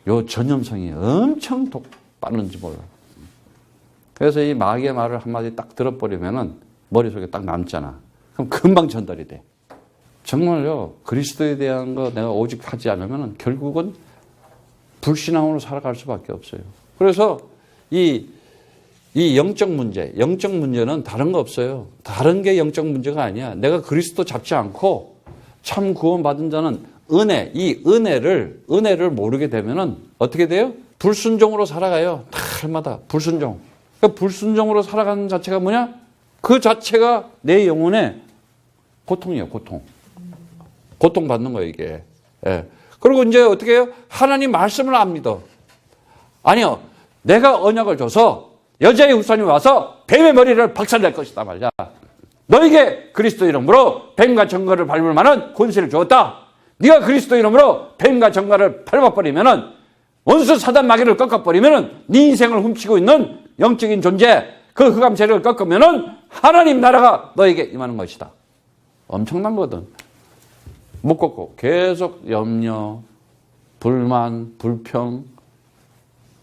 요 전염성이 엄청 빠른지 몰라. 그래서 이 마귀의 말을 한마디 딱 들어버리면은 머릿속에 딱 남잖아. 그럼 금방 전달이 돼. 정말요, 그리스도에 대한 거 내가 오직 하지 않으면은 결국은 불신앙으로 살아갈 수밖에 없어요. 그래서 이 영적 문제는 다른 거 없어요. 다른 게 영적 문제가 아니야. 내가 그리스도 잡지 않고 참 구원받은 자는 이 은혜를 모르게 되면은 어떻게 돼요? 불순종으로 살아가요. 날마다 불순종. 그러니까 불순종으로 살아가는 자체가 뭐냐? 그 자체가 내 영혼의 고통이에요, 고통. 고통받는 거예요, 이게. 예. 그리고 이제 어떻게 해요? 하나님 말씀을 안 믿어. 아니요. 내가 언약을 줘서 여자의 후손이 와서 뱀의 머리를 박살낼 것이다 말이야. 너에게 그리스도 이름으로 뱀과 정갈을 밟을 만한 권세를 주었다. 네가 그리스도 이름으로 뱀과 정갈을 밟아버리면은, 원수 사단 마귀를 꺾어버리면은, 네 인생을 훔치고 있는 영적인 존재, 그 흑암 세력을 꺾으면은 하나님 나라가 너에게 임하는 것이다. 엄청난 거거든. 못 꺾고 계속 염려, 불만, 불평,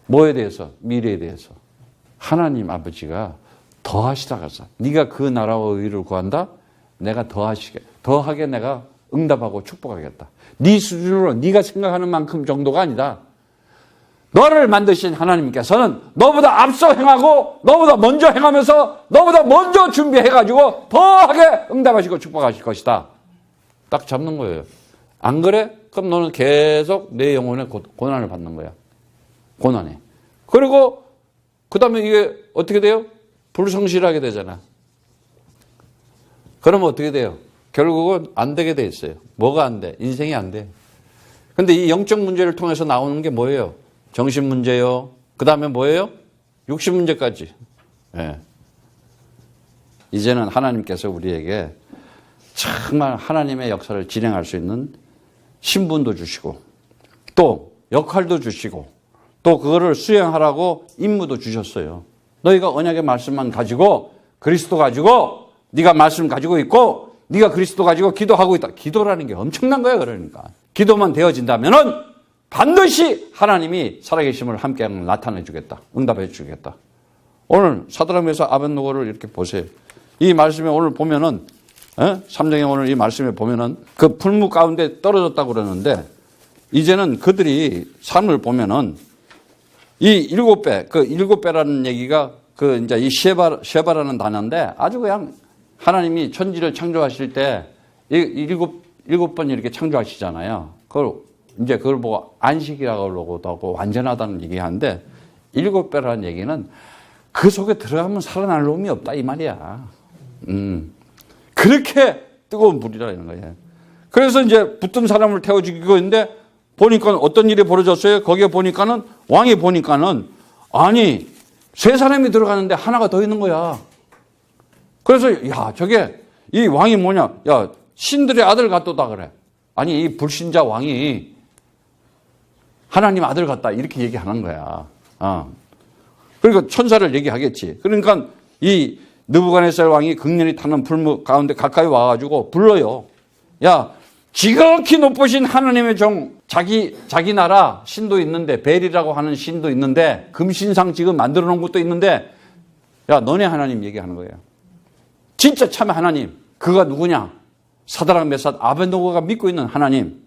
뭐에 대해서? 미래에 대해서. 하나님 아버지가 더하시다가 네가 그 나라와 의를 구한다? 내가 더하게 내가 응답하고 축복하겠다. 네 수준으로 네가 생각하는 만큼 정도가 아니다. 너를 만드신 하나님께서는 너보다 앞서 행하고 너보다 먼저 행하면서 너보다 먼저 준비해가지고 더하게 응답하시고 축복하실 것이다. 딱 잡는 거예요. 안 그래? 그럼 너는 계속 내 영혼의 고난을 받는 거야. 고난에. 그리고 그 다음에 이게 어떻게 돼요? 불성실하게 되잖아. 그러면 어떻게 돼요? 결국은 안 되게 돼 있어요. 뭐가 안 돼? 인생이 안 돼. 근데 이 영적 문제를 통해서 나오는 게 뭐예요? 정신 문제요. 그 다음에 뭐예요? 육신 문제까지. 예. 이제는 하나님께서 우리에게 정말 하나님의 역사를 진행할 수 있는 신분도 주시고 또 역할도 주시고 또 그거를 수행하라고 임무도 주셨어요. 너희가 언약의 말씀만 가지고 그리스도 가지고 네가 말씀 가지고 있고 네가 그리스도 가지고 기도하고 있다. 기도라는 게 엄청난 거야. 그러니까 기도만 되어진다면은 반드시 하나님이 살아계심을 함께 나타내 주겠다. 응답해 주겠다. 오늘 사드락메사 아벳노고를 이렇게 보세요. 이 말씀에 오늘 보면은 3장에 오늘 이 말씀에 보면은 그 풀무 가운데 떨어졌다고 그러는데 이제는 그들이 삶을 보면은 이 7배, 그 7배라는 얘기가 그 이제 이 쉐바라는 단어인데 아주 그냥 하나님이 천지를 창조하실 때 일곱 번 이렇게 창조하시잖아요. 그걸 보고 안식이라고 그러고도 하고 완전하다는 얘기하는데 7배라는 얘기는 그 속에 들어가면 살아날 놈이 없다 이 말이야. 그렇게 뜨거운 불이라 이런 거예요. 그래서 이제 붙든 사람을 태워 죽이고 있는데 보니까 어떤 일이 벌어졌어요? 거기에 보니까는 왕이 보니까는 아니 세 사람이 들어가는데 하나가 더 있는 거야. 그래서 야 저게 이 왕이 뭐냐? 야 신들의 아들 같도다 그래. 아니 이 불신자 왕이 하나님 아들 같다 이렇게 얘기하는 거야. 그러니까 천사를 얘기하겠지. 그러니까 이 느부갓네살 왕이 극렬히 타는 불목 가운데 가까이 와가지고 불러요. 야 지극히 높으신 하나님의 종 자기 나라 신도 있는데 벨이라고 하는 신도 있는데 금신상 지금 만들어 놓은 것도 있는데 야 너네 하나님 얘기하는 거예요. 진짜 참 하나님 그가 누구냐? 사드락 메삭 아벳느고가 믿고 있는 하나님.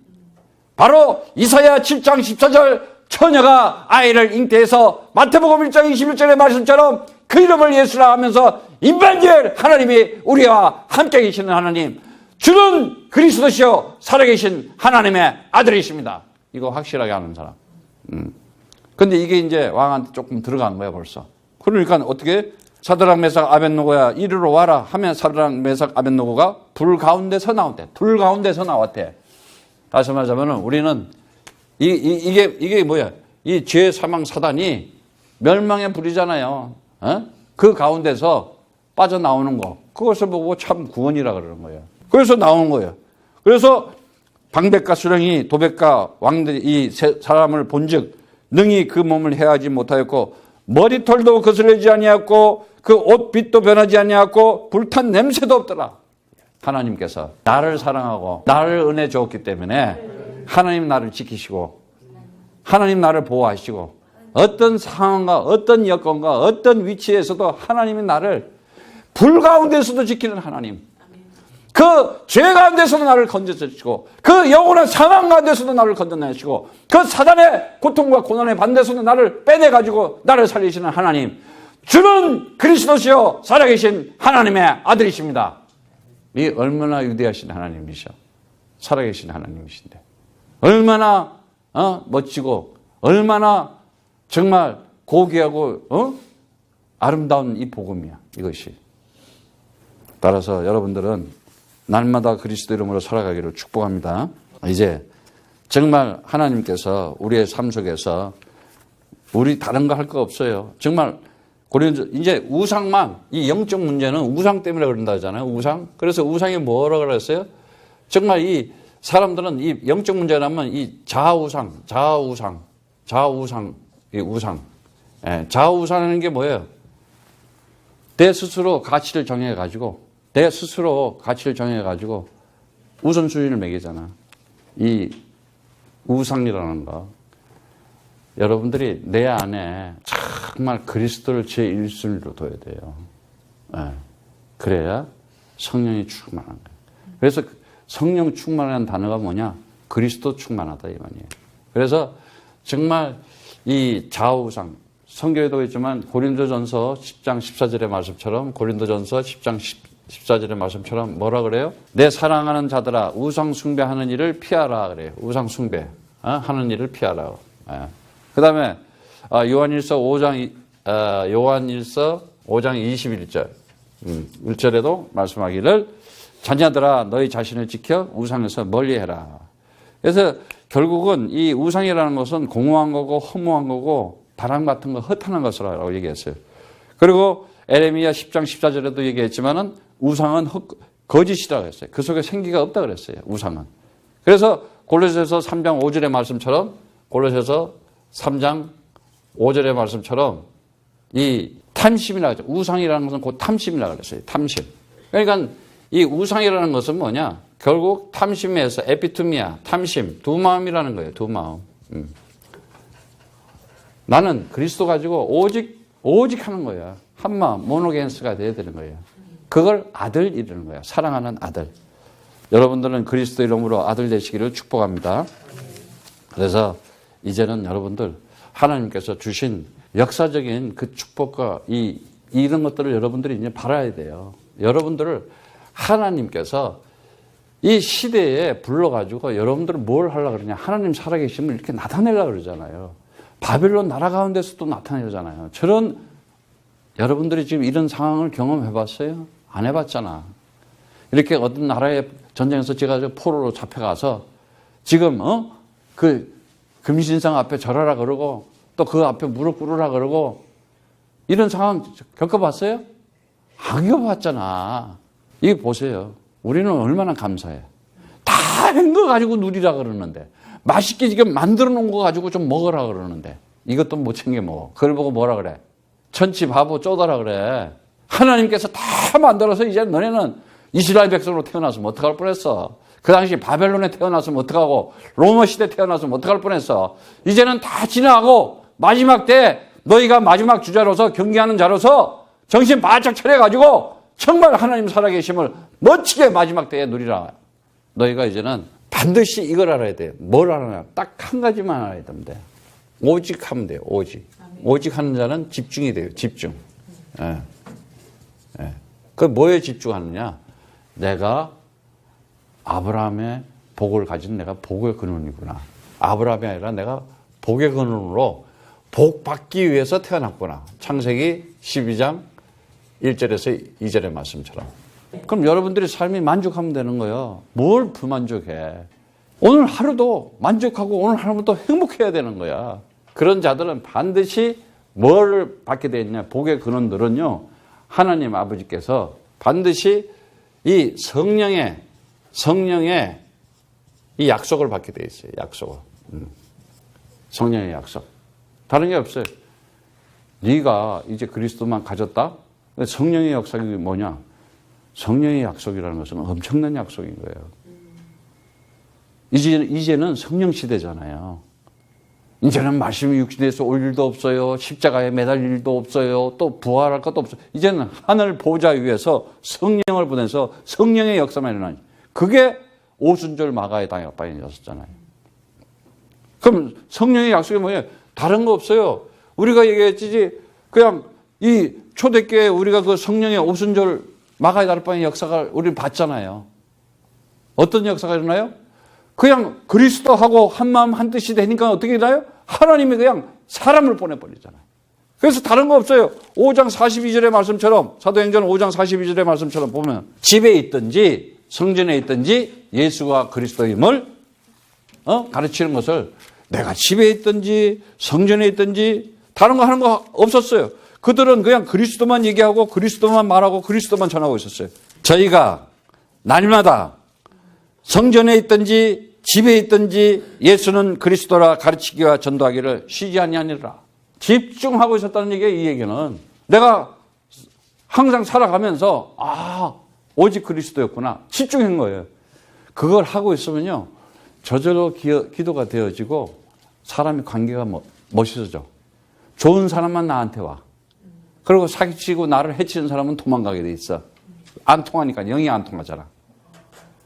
바로 이사야 7장 14절 처녀가 아이를 잉태해서 마태복음 1장 21절의 말씀처럼 그 이름을 예수라 하면서 임마누엘 하나님이 우리와 함께 계시는 하나님. 주는 그리스도시요 살아계신 하나님의 아들이십니다. 이거 확실하게 아는 사람. 근데 이게 이제 왕한테 조금 들어간 거야 벌써. 그러니까 어떻게 사드락 메삭 아벳느고야 이리로 와라 하면 사드락 메삭 아벳느고가 불 가운데서 나왔대. 불 가운데서 나왔대. 다시 말하자면 우리는 이게 뭐야? 이 죄 사망 사단이 멸망의 불이잖아요. 그 가운데서 빠져나오는 거. 그것을 보고 참 구원이라 그러는 거예요. 그래서 나오는 거예요. 그래서 방백과 수령이 도백과 왕들이 이 세 사람을 본즉 능히 그 몸을 해하지 못하였고 머리털도 거슬리지 아니하였고 그 옷빛도 변하지 아니하였고 불탄 냄새도 없더라. 하나님께서 나를 사랑하고 나를 은혜 주었기 때문에 하나님 나를 지키시고 하나님 나를 보호하시고 어떤 상황과 어떤 여건과 어떤 위치에서도 하나님이 나를 불 가운데서도 지키는 하나님. 그 죄 가운데서도 나를 건져주시고 그 영원한 사망 가운데서도 나를 건져내시고 그 사단의 고통과 고난의 반대에서도 나를 빼내가지고 나를 살리시는 하나님. 주는 그리스도시요 살아계신 하나님의 아들이십니다. 이 얼마나 위대하신 하나님이셔. 살아계신 하나님이신데 얼마나 멋지고 얼마나 정말 고귀하고 아름다운 이 복음이야 이것이. 따라서 여러분들은 날마다 그리스도 이름으로 살아가기를 축복합니다. 이제 정말 하나님께서 우리의 삶 속에서 우리 다른 거 할 거 없어요. 정말 이제 우상만 이 영적 문제는 우상 때문에 그런다 하잖아요. 우상. 그래서 우상이 뭐라고 그랬어요? 정말 이 사람들은 이 영적 문제라면 이 자아우상, 이 우상. 자아우상하는 게 뭐예요? 내 스스로 가치를 정해가지고 우선순위를 매기잖아. 이 우상이라는 거. 여러분들이 내 안에 정말 그리스도를 제1순위로 둬야 돼요. 그래야 성령이 충만한 거예요. 그래서 성령 충만한 단어가 뭐냐? 그리스도 충만하다 이 말이에요. 그래서 정말 이 좌우상, 성경에도 있지만 고린도전서 10장 14절의 말씀처럼 고린도전서 10장 14절의 말씀처럼 뭐라 그래요? 내 사랑하는 자들아 우상 숭배하는 일을 피하라 그래요. 우상 숭배 하는 일을 피하라. 그 다음에 요한일서 5장 21절 1절에도 말씀하기를 자녀들아 너희 자신을 지켜 우상에서 멀리해라. 그래서 결국은 이 우상이라는 것은 공허한 거고 허무한 거고 바람 같은 거 허탄한 것이라고 얘기했어요. 그리고 에레미야 10장 14절에도 얘기했지만은 우상은 거짓이라고 했어요. 그 속에 생기가 없다 그랬어요. 우상은. 그래서 골로새서 3장 5절의 말씀처럼 골로새서 3장 5절의 말씀처럼 이 탐심이라고 했죠. 우상이라는 것은 곧 탐심이라고 그랬어요. 탐심. 그러니까 이 우상이라는 것은 뭐냐? 결국 탐심에서 에피투미아, 탐심, 두 마음이라는 거예요. 두 마음. 나는 그리스도 가지고 오직 하는 거야. 한 마음, 모노겐스가 돼야 되는 거예요. 그걸 아들 이르는 거야. 사랑하는 아들. 여러분들은 그리스도 이름으로 아들 되시기를 축복합니다. 그래서 이제는 여러분들 하나님께서 주신 역사적인 그 축복과 이런 것들을 여러분들이 이제 바라야 돼요. 여러분들을 하나님께서 이 시대에 불러가지고 여러분들을 뭘 하려고 그러냐. 하나님 살아계심을 이렇게 나타내려고 그러잖아요. 바벨론 나라 가운데서도 나타내잖아요. 저런 여러분들이 지금 이런 상황을 경험해 봤어요? 안 해봤잖아. 이렇게 어떤 나라의 전쟁에서 제가 포로로 잡혀가서 지금 그 금신상 앞에 절하라 그러고 또 그 앞에 무릎 꿇으라 그러고 이런 상황 겪어봤어요? 안 겪어봤잖아. 이거 보세요. 우리는 얼마나 감사해. 다 한 거 가지고 누리라 그러는데 맛있게 지금 만들어 놓은 거 가지고 좀 먹으라 그러는데 이것도 못 챙겨 먹어. 그걸 보고 뭐라 그래? 천치 바보 쪼다라 그래. 하나님께서 다 만들어서 이제 너네는 이스라엘 백성으로 태어났으면 어떡할 뻔했어. 그 당시 바벨론에 태어났으면 어떡하고 로마 시대에 태어났으면 어떡할 뻔했어. 이제는 다 지나가고 마지막 때 너희가 마지막 주자로서 경계하는 자로서 정신 바짝 차려가지고 정말 하나님 살아계심을 멋지게 마지막 때에 누리라. 너희가 이제는 반드시 이걸 알아야 돼. 뭘 알아야? 딱 한 가지만 알아야 됩니다. 오직 하면 돼요. 오직. 오직 하는 자는 집중이 돼요. 집중. 예. 예. 그 뭐에 집중하느냐? 내가 아브라함의 복을 가진 내가 복의 근원이구나. 아브라함이 아니라 내가 복의 근원으로 복 받기 위해서 태어났구나. 창세기 12장 1절에서 2절의 말씀처럼. 그럼 여러분들이 삶이 만족하면 되는 거예요. 뭘 불만족해. 오늘 하루도 만족하고 오늘 하루도 행복해야 되는 거야. 그런 자들은 반드시 뭘 받게 되어 있냐. 복의 근원들은요. 하나님 아버지께서 반드시 이 성령의 이 약속을 받게 되어 있어요. 약속을. 성령의 약속. 다른 게 없어요. 네가 이제 그리스도만 가졌다? 성령의 약속이 뭐냐? 성령의 약속이라는 것은 엄청난 약속인 거예요. 이제는 성령 시대잖아요. 이제는 말씀이 육신에서 올 일도 없어요. 십자가에 매달릴 일도 없어요. 또 부활할 것도 없어요. 이제는 하늘 보좌 위에서 성령을 보내서 성령의 역사만 일어나니. 그게 오순절 마가의 당역방이었잖아요. 그럼 성령의 약속이 뭐예요? 다른 거 없어요. 우리가 얘기했지 그냥 이 초대교회 우리가 그 성령의 오순절 마가의 다락방의 역사가 우리는 봤잖아요. 어떤 역사가 일어나요? 그냥 그리스도하고 한마음 한뜻이 되니까 어떻게 되나요? 하나님이 그냥 사람을 보내버리잖아요. 그래서 다른 거 없어요. 5장 42절의 말씀처럼 사도행전 5장 42절의 말씀처럼 보면 집에 있든지 성전에 있든지 예수가 그리스도임을 가르치는 것을 내가 집에 있든지 성전에 있든지 다른 거 하는 거 없었어요. 그들은 그냥 그리스도만 얘기하고 그리스도만 말하고 그리스도만 전하고 있었어요. 저희가 날마다 성전에 있든지 집에 있든지 예수는 그리스도라 가르치기와 전도하기를 쉬지 아니하니라. 집중하고 있었다는 얘기예요. 이 얘기는 내가 항상 살아가면서 오직 그리스도였구나 집중한 거예요. 그걸 하고 있으면요 저절로 기도가 되어지고 사람의 관계가 멋있어져. 좋은 사람만 나한테 와. 그리고 사기치고 나를 해치는 사람은 도망가게 돼 있어. 안 통하니까 영이 안 통하잖아.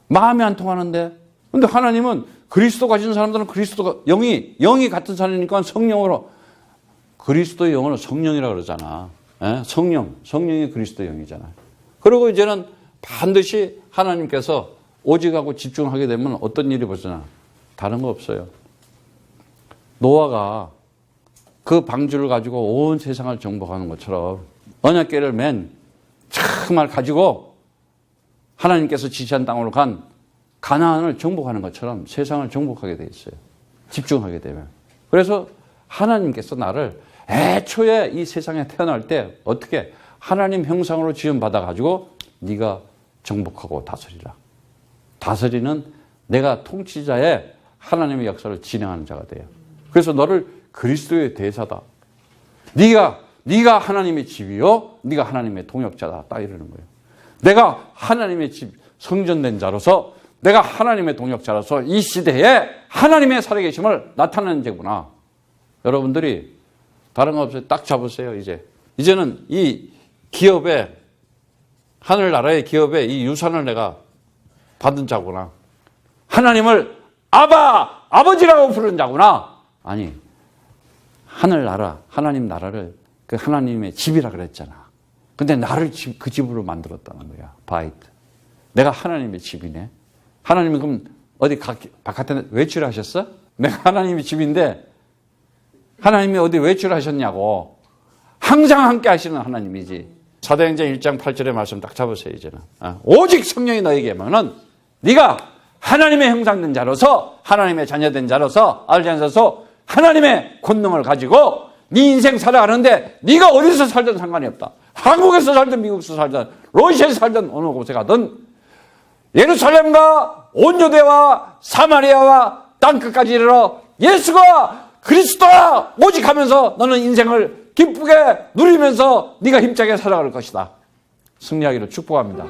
마음이 안 통하는데. 근데 하나님은 그리스도 가진 사람들은 그리스도가 영이 같은 사람이니까 성령으로 그리스도의 영으로 성령이라고 그러잖아. 예? 성령이 그리스도의 영이잖아. 그리고 이제는 반드시 하나님께서 오직하고 집중하게 되면 어떤 일이 벌어지나? 다른 거 없어요. 노아가 그 방주를 가지고 온 세상을 정복하는 것처럼 언약궤를 맨 정말 가지고 하나님께서 지시한 땅으로 간 가나안을 정복하는 것처럼 세상을 정복하게 돼 있어요. 집중하게 되면. 그래서 하나님께서 나를 애초에 이 세상에 태어날 때 어떻게 하나님 형상으로 지음받아 가지고 네가 정복하고 다스리라. 다스리는 내가 통치자의 하나님의 역사를 진행하는 자가 돼요. 그래서 너를 그리스도의 대사다. 네가 하나님의 집이요, 네가 하나님의 동역자다. 딱 이러는 거예요. 내가 하나님의 집 성전된 자로서, 내가 하나님의 동역자로서 이 시대에 하나님의 살아계심을 나타내는 자구나. 여러분들이 다른 거 없어요. 딱 잡으세요. 이제는 이 기업에 하늘나라의 기업에 이 유산을 내가 받은 자구나. 하나님을 아버지라고 부르는 자구나. 아니, 하늘나라, 하나님 나라를 그 하나님의 집이라 그랬잖아. 근데 나를 그 집으로 만들었다는 거야. 바이트. 내가 하나님의 집이네. 하나님이 그럼 어디 바깥에 외출하셨어? 내가 하나님의 집인데 하나님이 어디 외출하셨냐고. 항상 함께 하시는 하나님이지. 사도행전 1장 8절의 말씀 딱 잡으세요. 이제는. 오직 성령이 너에게 하면은 네가 하나님의 형상된 자로서, 하나님의 자녀된 자로서 알지 않으셔서 하나님의 권능을 가지고 네 인생 살아가는데 네가 어디서 살든 상관이 없다. 한국에서 살든 미국에서 살든 러시아에서 살든 어느 곳에 가든 예루살렘과 온 유대와 사마리아와 땅끝까지 이르러 예수가 그리스도야 오직 하면서 너는 인생을 기쁘게 누리면서 네가 힘차게 살아갈 것이다. 승리하기를 축복합니다.